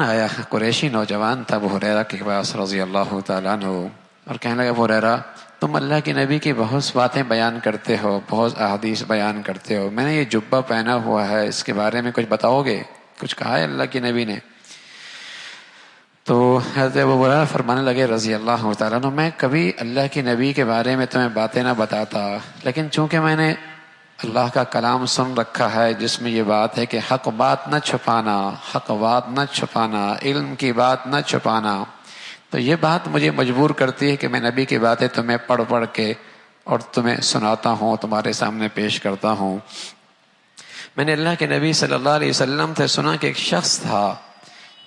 آیا، قریشی نوجوان تھا ابو ہریرہ کے پاس رضی اللہ تعالیٰ عنہ، اور کہنے لگا ابو ہریرہ تم اللہ کے نبی کی بہت باتیں بیان کرتے ہو، بہت احادیث بیان کرتے ہو، میں نے یہ جبہ پہنا ہوا ہے اس کے بارے میں کچھ بتاؤ گے؟ کچھ کہا ہے اللہ کے نبی نے؟ تو حضرت ابو ہریرہ فرمانے لگے رضی اللہ تعالیٰ عنہ میں کبھی اللہ کے نبی کے بارے میں تمہیں باتیں نہ بتاتا، لیکن چونکہ میں نے اللہ کا کلام سن رکھا ہے جس میں یہ بات ہے کہ حق بات نہ چھپانا، حق بات نہ چھپانا، علم کی بات نہ چھپانا، تو یہ بات مجھے مجبور کرتی ہے کہ میں نبی کی باتیں تمہیں پڑھ پڑھ کے اور تمہیں سناتا ہوں، تمہارے سامنے پیش کرتا ہوں۔ میں نے اللہ کے نبی صلی اللہ علیہ وسلم سے سنا کہ ایک شخص تھا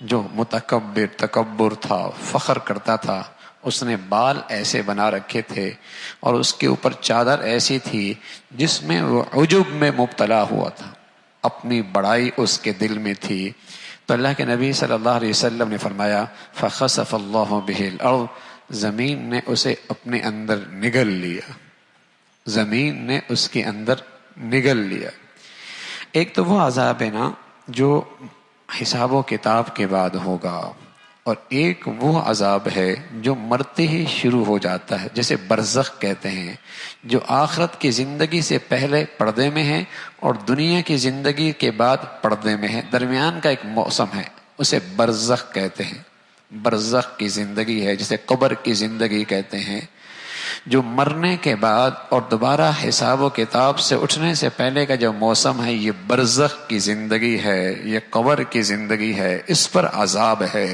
جو تکبر تھا، فخر کرتا تھا، اس نے بال ایسے بنا رکھے تھے اور اس کے اوپر چادر ایسی تھی جس میں وہ عجب میں مبتلا ہوا تھا، اپنی بڑائی اس کے دل میں تھی۔ تو اللہ کے نبی صلی اللہ علیہ وسلم نے فرمایا فخسف اللہ بہ الارض، زمین نے اسے اپنے اندر نگل لیا، زمین نے اس کے اندر نگل لیا۔ ایک تو وہ عذاب ہے نا جو حساب و کتاب کے بعد ہوگا، اور ایک وہ عذاب ہے جو مرتے ہی شروع ہو جاتا ہے، جسے برزخ کہتے ہیں، جو آخرت کی زندگی سے پہلے پردے میں ہے اور دنیا کی زندگی کے بعد پردے میں ہے، درمیان کا ایک موسم ہے، اسے برزخ کہتے ہیں۔ برزخ کی زندگی ہے جسے قبر کی زندگی کہتے ہیں، جو مرنے کے بعد اور دوبارہ حساب و کتاب سے اٹھنے سے پہلے کا جو موسم ہے، یہ برزخ کی زندگی ہے، یہ قبر کی زندگی ہے، اس پر عذاب ہے۔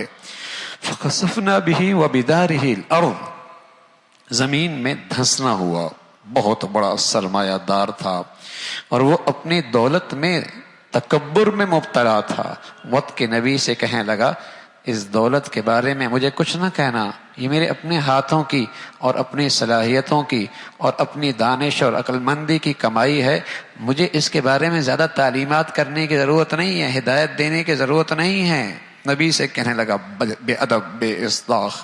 فخسفنا به وبداره الارض، زمین میں دھنسنا ہوا، بہت بڑا سرمایہ دار تھا اور وہ اپنی دولت میں تکبر میں مبتلا تھا۔ وقت کے نبی سے کہنے لگا اس دولت کے بارے میں مجھے کچھ نہ کہنا، یہ میرے اپنے ہاتھوں کی اور اپنی صلاحیتوں کی اور اپنی دانش اور عقل مندی کی کمائی ہے، مجھے اس کے بارے میں زیادہ تعلیمات کرنے کی ضرورت نہیں ہے، ہدایت دینے کی ضرورت نہیں ہے۔ نبی سے کہنے لگا بے ادب، بے اصلاح۔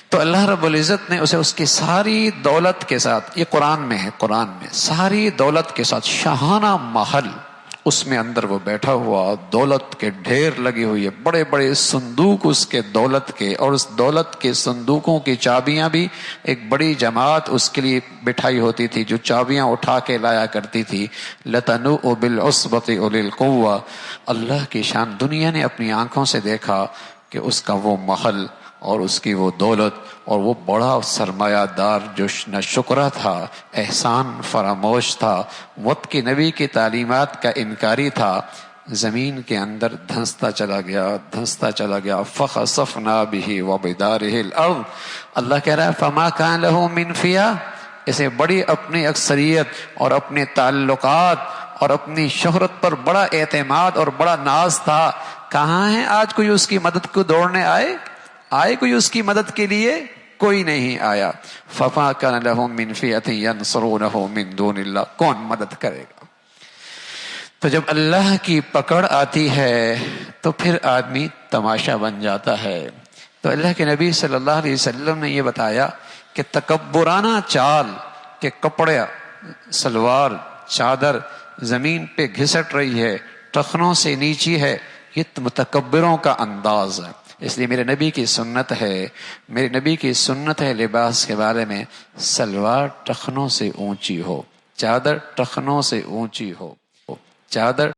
تو اللہ رب العزت نے اسے اس کی ساری دولت کے ساتھ، یہ قرآن میں ہے، قرآن میں ساری دولت کے ساتھ شاہانہ محل، اس میں اندر وہ بیٹھا ہوا، دولت کے ڈھیر لگی ہوئی ہے، بڑے بڑے صندوق اس کے دولت کے، اور اس دولت کے صندوقوں کی چابیاں بھی ایک بڑی جماعت اس کے لیے بٹھائی ہوتی تھی جو چابیاں اٹھا کے لایا کرتی تھی۔ لَتَنُوءُ بِالْعُصْبَةِ أُولِي الْقُوَّةِ، اللہ کی شان، دنیا نے اپنی آنکھوں سے دیکھا کہ اس کا وہ محل اور اس کی وہ دولت اور وہ بڑا سرمایہ دار جو نہ شکرہ تھا، احسان فراموش تھا، وقت کی نبی کی تعلیمات کا انکاری تھا، زمین کے اندر دھنستا چلا گیا، دھنستا چلا گیا۔ فخسفنا به وبداره الارض، اللہ کہہ رہا ہے فما كان له من فئة، اسے بڑی اپنی اکثریت اور اپنے تعلقات اور اپنی شہرت پر بڑا اعتماد اور بڑا ناز تھا، کہاں ہے آج کوئی اس کی مدد کو دوڑنے آئے کوئی اس کی مدد کے لیے؟ کوئی نہیں آیا۔ فما كان له من فئة ينصرونه من دون الله، کون مدد کرے گا؟ تو جب اللہ کی پکڑ آتی ہے تو پھر آدمی تماشا بن جاتا ہے۔ تو اللہ کے نبی صلی اللہ علیہ وسلم نے یہ بتایا کہ تکبرانہ چال کہ کپڑے، سلوار، چادر زمین پہ گھسٹ رہی ہے، ٹخنوں سے نیچی ہے، یہ متکبروں کا انداز ہے۔ اس لیے میرے نبی کی سنت ہے، میرے نبی کی سنت ہے لباس کے بارے میں، سلوار ٹخنوں سے اونچی ہو، چادر ٹخنوں سے اونچی ہو، چادر